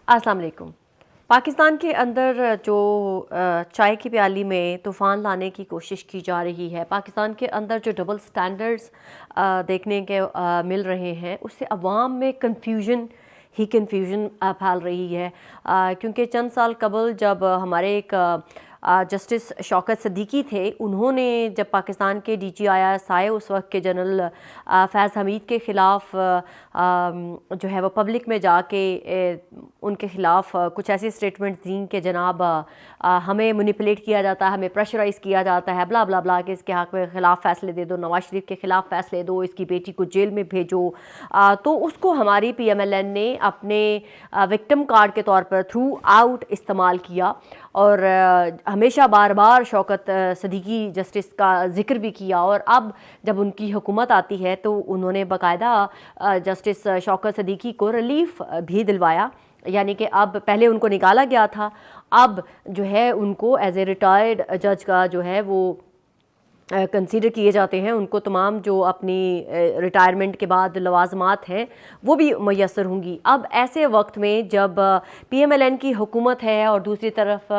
अस्सलाम वालेकुम। पाकिस्तान के अंदर जो चाय की प्याली में तूफ़ान लाने की कोशिश की जा रही है, पाकिस्तान के अंदर जो डबल स्टैंडर्ड्स देखने के मिल रहे हैं, उससे अवाम में कन्फ्यूजन ही कन्फ्यूजन फैल रही है। क्योंकि चंद साल कबल जब हमारे एक जस्टिस शौकत सिद्दीकी थे, उन्होंने जब पाकिस्तान के DGIS आए उस वक्त के जनरल फैज़ हमीद के ख़िलाफ़ जो है वो पब्लिक में जाके उनके ख़िलाफ़ कुछ ऐसी स्टेटमेंट दी कि जनाब हमें मैनिपुलेट किया जाता है, हमें प्रेशराइज़ किया जाता है, ब्ला ब्ला ब्ला, कि इसके हक़ में ख़िलाफ़ फ़ैसले दे दो, नवाज शरीफ के ख़िलाफ़ फ़ैसले दो, इसकी बेटी को जेल में भेजो। तो उसको हमारी PMLN ने अपने विक्टिम कार्ड के तौर पर थ्रू आउट इस्तेमाल किया और हमेशा बार बार शौकत सिद्दीकी जस्टिस का जिक्र भी किया। और अब जब उनकी हुकूमत आती है तो उन्होंने बाकायदा जस्टिस शौकत सिद्दीकी को रिलीफ भी दिलवाया, यानी कि अब पहले उनको निकाला गया था, अब जो है उनको एज ए रिटायर्ड जज का जो है वो कंसीडर किए जाते हैं। उनको तमाम जो अपनी रिटायरमेंट के बाद लवाजमात हैं वो भी मैसर होंगी। अब ऐसे वक्त में जब PMLN की हुकूमत है और दूसरी तरफ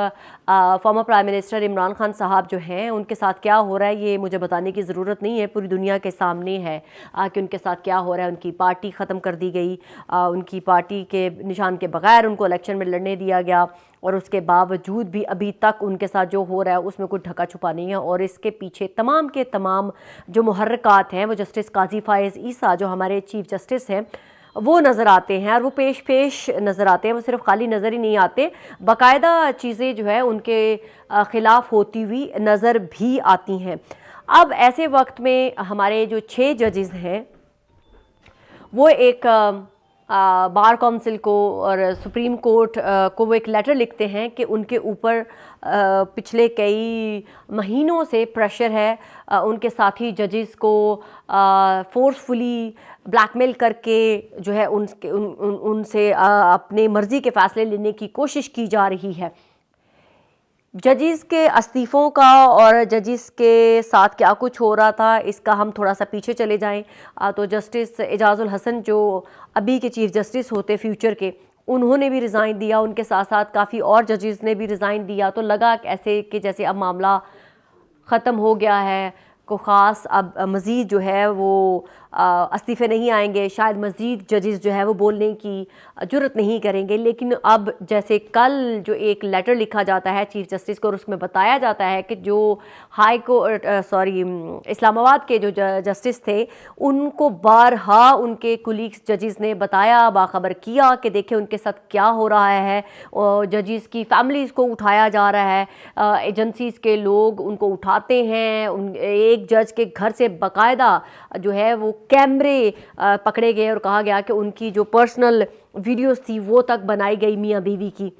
former prime minister Imran Khan साहब जो हैं, उनके साथ क्या हो रहा है ये मुझे बताने की ज़रूरत नहीं है, पूरी दुनिया के सामने है कि उनके साथ क्या हो रहा है। उनकी पार्टी ख़त्म कर दी गई, उनकी पार्टी के निशान के बगैर उनको इलेक्शन में लड़ने दिया गया और उसके बावजूद भी अभी तक उनके साथ जो हो रहा है उसमें कोई ढका छुपा नहीं है। और इसके पीछे तमाम के तमाम जो मुहर्रिकात हैं वो जस्टिस काजी फ़ाइज़ ईसा जो हमारे चीफ जस्टिस हैं वो नज़र आते हैं और वो पेश नज़र आते हैं। वो सिर्फ खाली नज़र ही नहीं आते, बाकायदा चीज़ें जो है उनके ख़िलाफ़ होती हुई नज़र भी आती हैं। अब ऐसे वक्त में हमारे जो 6 जजेस हैं वो एक बार काउंसिल को और सुप्रीम कोर्ट को वो एक लेटर लिखते हैं कि उनके ऊपर पिछले कई महीनों से प्रेशर है, उनके साथी जजेस को फोर्सफुली ब्लैकमेल करके जो है उनसे अपने मर्ज़ी के फ़ैसले लेने की कोशिश की जा रही है। जजेस के इस्तीफ़ों का और जजेस के साथ क्या कुछ हो रहा था इसका हम थोड़ा सा पीछे चले जाएं तो जस्टिस एजाज़ुल हसन जो अभी के चीफ जस्टिस होते फ्यूचर के, उन्होंने भी रिज़ाइन दिया, उनके साथ साथ काफ़ी और जजेस ने भी रिज़ाइन दिया। तो लगा ऐसे कि जैसे अब मामला ख़त्म हो गया है, को ख़ास अब मज़ीद जो है वो इस्तीफ़े नहीं आएंगे, शायद मज़ीद जजेस जो है वो बोलने की जुर्रत नहीं करेंगे। लेकिन अब जैसे कल जो एक लेटर लिखा जाता है चीफ जस्टिस को और उसमें बताया जाता है कि जो हाई कोर्ट इस्लामाबाद के जो जस्टिस थे उनको बारहा उनके कुलीग्स जजेस ने बताया, बाखबर किया कि देखें उनके साथ क्या हो रहा है, और जजेस की फैमिलीज़ को उठाया जा रहा है, एजेंसीज़ के लोग उनको उठाते हैं। एक जज के घर से बाकायदा जो है वो कैमरे पकड़े गए और कहा गया कि उनकी जो पर्सनल वीडियोस थी वो तक बनाई गई मियाँ बीवी की,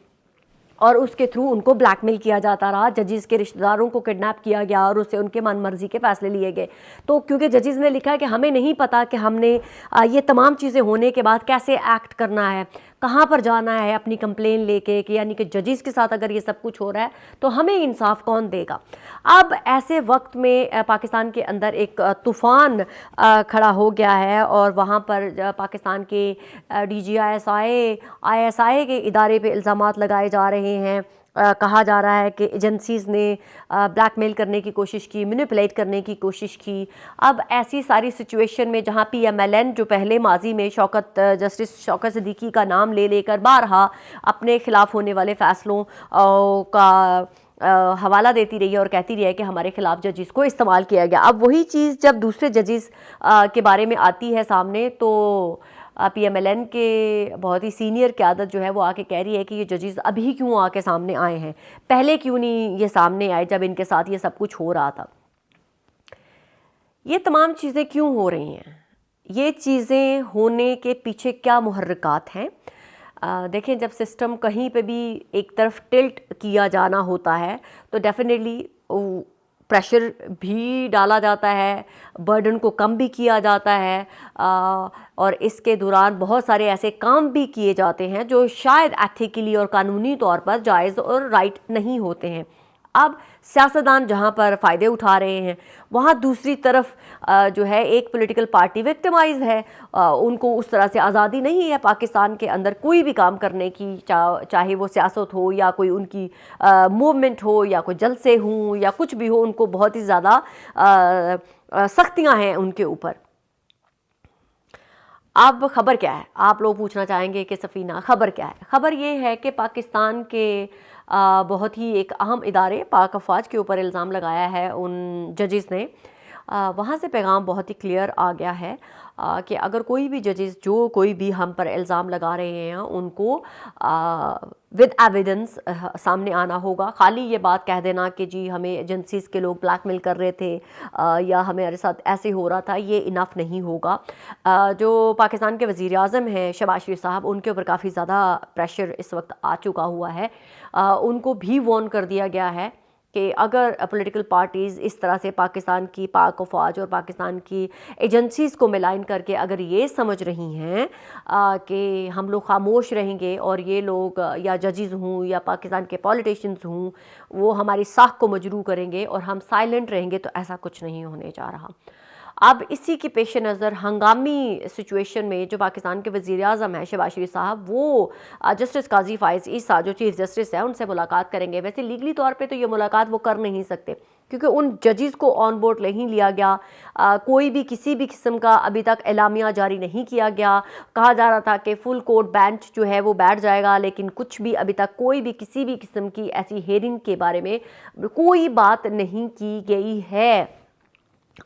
और उसके थ्रू उनको ब्लैकमेल किया जाता रहा। जजेस के रिश्तेदारों को किडनैप किया गया और उससे उनके मन मर्जी के फैसले लिए गए। तो क्योंकि जजेस ने लिखा है कि हमें नहीं पता कि हमने ये तमाम चीज़ें होने के बाद कैसे एक्ट करना है, कहाँ पर जाना है अपनी कंप्लेन लेके, कि यानी कि जजेस के साथ अगर ये सब कुछ हो रहा है तो हमें इंसाफ कौन देगा। अब ऐसे वक्त में पाकिस्तान के अंदर एक तूफ़ान खड़ा हो गया है और वहाँ पर पाकिस्तान के DGIS ISI के इदारे पे इल्ज़ामात लगाए जा रहे हैं। कहा जा रहा है कि एजेंसीज़ ने ब्लैकमेल करने की कोशिश की, मैनिपुलेट करने की कोशिश की। अब ऐसी सारी सिचुएशन में जहां PMLN जो पहले माजी में जस्टिस शौकत सिद्दीकी का नाम ले लेकर बारहा अपने ख़िलाफ़ होने वाले फ़ैसलों का हवाला देती रही है और कहती रही है कि हमारे ख़िलाफ़ जजेस को इस्तेमाल किया गया, अब वही चीज़ जब दूसरे जजेस के बारे में आती है सामने तो PMLN के बहुत ही सीनियर क़यादत जो है वो आके कह रही है कि ये जजेस अभी क्यों आके सामने आए हैं, पहले क्यों नहीं ये सामने आए जब इनके साथ ये सब कुछ हो रहा था। ये तमाम चीज़ें क्यों हो रही हैं, ये चीज़ें होने के पीछे क्या मुहर्रिकात हैं। देखें, जब सिस्टम कहीं पे भी एक तरफ टिल्ट किया जाना होता है तो डेफिनेटली प्रेशर भी डाला जाता है, बर्डन को कम भी किया जाता है, और इसके दौरान बहुत सारे ऐसे काम भी किए जाते हैं जो शायद एथिकली और कानूनी तौर पर जायज़ और राइट नहीं होते हैं। अब सियासतदान जहाँ पर फ़ायदे उठा रहे हैं, वहाँ दूसरी तरफ जो है एक पॉलिटिकल पार्टी विक्टिमाइज है। उनको उस तरह से आज़ादी नहीं है पाकिस्तान के अंदर कोई भी काम करने की, चाहे वो सियासत हो या कोई उनकी मूवमेंट हो या कोई जलसे हों या कुछ भी हो, उनको बहुत ही ज़्यादा सख्तियाँ हैं उनके ऊपर। अब खबर क्या है, आप लोग पूछना चाहेंगे कि सफ़ीना खबर क्या है। खबर ये है कि पाकिस्तान के बहुत ही एक अहम इदारे पाक अफवाज के ऊपर इल्ज़ाम लगाया है उन जजेस ने। वहाँ से पैगाम बहुत ही क्लियर आ गया है कि अगर कोई भी जजेस जो कोई भी हम पर इल्ज़ाम लगा रहे हैं उनको विद एविडेंस सामने आना होगा। खाली ये बात कह देना कि जी हमें एजेंसीज के लोग ब्लैकमेल कर रहे थे या हमारे साथ ऐसे हो रहा था, ये इनफ नहीं होगा। जो पाकिस्तान के वज़ीर आज़म हैं शहबाज शरीफ साहब, उनके ऊपर काफ़ी ज़्यादा प्रेशर इस वक्त आ चुका हुआ है। उनको भी वार्न कर दिया गया है कि अगर पॉलिटिकल पार्टीज़ इस तरह से पाकिस्तान की पाक अफवाज और पाकिस्तान की एजेंसीज़ को मिलाइन करके अगर ये समझ रही हैं कि हम लोग खामोश रहेंगे और ये लोग या जजेस हों या पाकिस्तान के पॉलिटिशियंस हों वो हमारी साख को मजरूह करेंगे और हम साइलेंट रहेंगे, तो ऐसा कुछ नहीं होने जा रहा। अब इसी के पेश नज़र हंगामी सिचुएशन में जो पाकिस्तान के वज़ीर आज़म हैं शहबाज शरीफ साहब, वो जस्टिस काजी फ़ाइज़ ईसा जो चीफ़ जस्टिस है उनसे मुलाकात करेंगे। वैसे लीगली तौर पे तो ये मुलाकात वो कर नहीं सकते क्योंकि उन जजेस को ऑन बोर्ड नहीं लिया गया। कोई भी किसी भी किस्म का अभी तक एलामिया जारी नहीं किया गया। कहा जा रहा था कि फुल कोर्ट बेंच जो है वो बैठ जाएगा, लेकिन कुछ भी अभी तक कोई भी किसी भी किस्म की ऐसी हेयरिंग के बारे में कोई बात नहीं की गई है।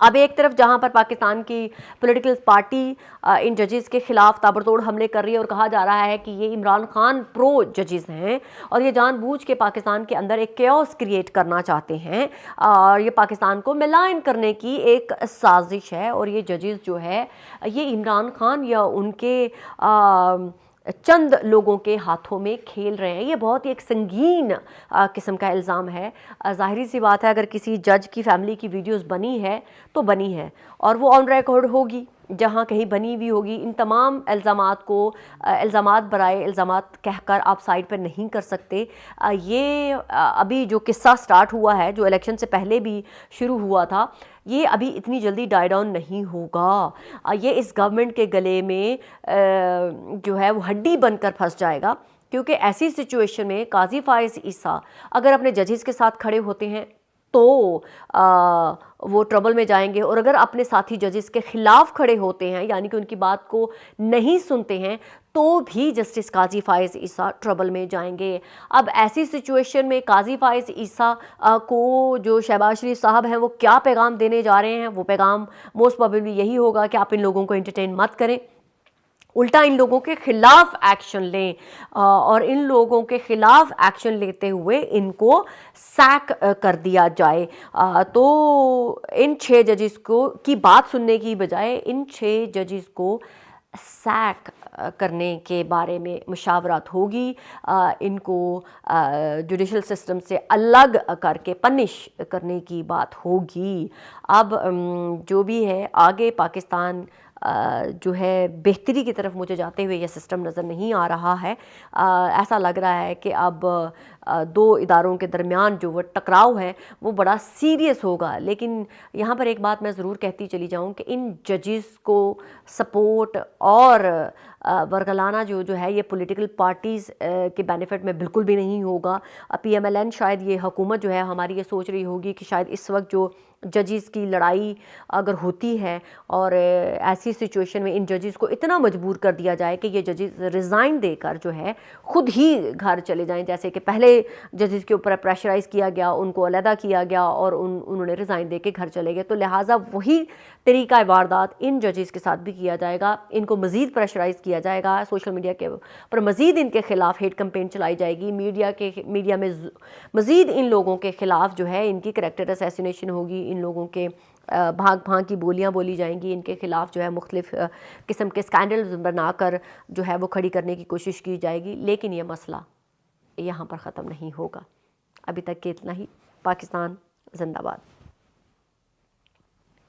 अब एक तरफ जहां पर पाकिस्तान की पॉलिटिकल पार्टी इन जजेस के खिलाफ ताबड़तोड़ हमले कर रही है और कहा जा रहा है कि ये इमरान खान प्रो जजेस हैं और ये जानबूझ के पाकिस्तान के अंदर एक केओस क्रिएट करना चाहते हैं और ये पाकिस्तान को मिलान करने की एक साजिश है। और ये जजेस जो है ये इमरान खान या उनके चंद लोगों के हाथों में खेल रहे हैं। ये बहुत ही एक संगीन किस्म का इल्ज़ाम है। ज़ाहिरी सी बात है अगर किसी जज की फैमिली की वीडियोस बनी है तो बनी है और वो ऑन रिकॉर्ड होगी, जहाँ कहीं बनी हुई होगी। इन तमाम इल्ज़ामात को इल्ज़ामात बराए इल्ज़ामात कहकर आप साइड पर नहीं कर सकते। ये अभी जो किस्सा स्टार्ट हुआ है जो इलेक्शन से पहले भी शुरू हुआ था, ये अभी इतनी जल्दी डाई डाउन नहीं होगा। ये इस गवर्नमेंट के गले में जो है वो हड्डी बनकर फंस जाएगा क्योंकि ऐसी सिचुएशन में काजी फ़ाइज़ ईसा अगर अपने जजेस के साथ खड़े होते हैं तो वो ट्रबल में जाएंगे और अगर अपने साथी जजेस के खिलाफ खड़े होते हैं यानी कि उनकी बात को नहीं सुनते हैं तो भी जस्टिस काजी फ़ाइज़ ईसा ट्रबल में जाएंगे। अब ऐसी सिचुएशन में काजी फ़ाइज़ ईसा को जो शहबाज शरीफ साहब हैं वो क्या पैगाम देने जा रहे हैं, वो पैगाम मोस्ट प्रोबेबली यही होगा कि आप इन लोगों को एंटरटेन मत करें, उल्टा इन लोगों के खिलाफ एक्शन लें और इन लोगों के खिलाफ एक्शन लेते हुए इनको सैक कर दिया जाए। तो इन 6 जजेस को की बात सुनने की बजाय इन 6 जजेस को सैक करने के बारे में मुशावरत होगी। इनको जुडिशल सिस्टम से अलग करके पनिश करने की बात होगी। अब जो भी है आगे पाकिस्तान जो है बेहतरी की तरफ मुझे जाते हुए यह सिस्टम नज़र नहीं आ रहा है। ऐसा लग रहा है कि अब दो इदारों के दरमियान जो वो टकराव है वो बड़ा सीरियस होगा। लेकिन यहाँ पर एक बात मैं ज़रूर कहती चली जाऊँ कि इन जजेस को सपोर्ट और वरगलाना जो है ये पॉलिटिकल पार्टीज़ के बेनिफिट में बिल्कुल भी नहीं होगा। PMLN शायद ये हुकूमत जो है हमारी ये सोच रही होगी कि शायद इस वक्त जो जजेस की लड़ाई अगर होती है और ऐसी सिचुएशन में इन जजेस को इतना मजबूर कर दिया जाए कि ये जजेस रिज़ाइन देकर जो है ख़ुद ही घर चले जाएं, जैसे कि पहले जजेस के ऊपर प्रेशराइज़ किया गया, उनको अलहदा किया गया और उन्होंने रिज़ाइन दे के घर चले गए। तो लिहाजा वही तरीका वारदात इन जजेस के साथ भी किया जाएगा। इनको मज़ीद प्रेशराइज़ किया जाएगा, सोशल मीडिया के पर मज़ीद इनके खिलाफ हेट कैंपेन चलाई जाएगी, मीडिया में मज़ीद इन लोगों के ख़िलाफ़ जो है इनकी करैक्टर असैसिनेशन होगी, इन लोगों के भाग की बोलियां बोली जाएंगी, इनके खिलाफ़ जो है मुख्तलिफ किस्म के स्कैंडल्स बनाकर जो है वो खड़ी करने की कोशिश की जाएगी। लेकिन ये मसला यहाँ पर ख़त्म नहीं होगा। अभी तक के इतना ही। पाकिस्तान जिंदाबाद।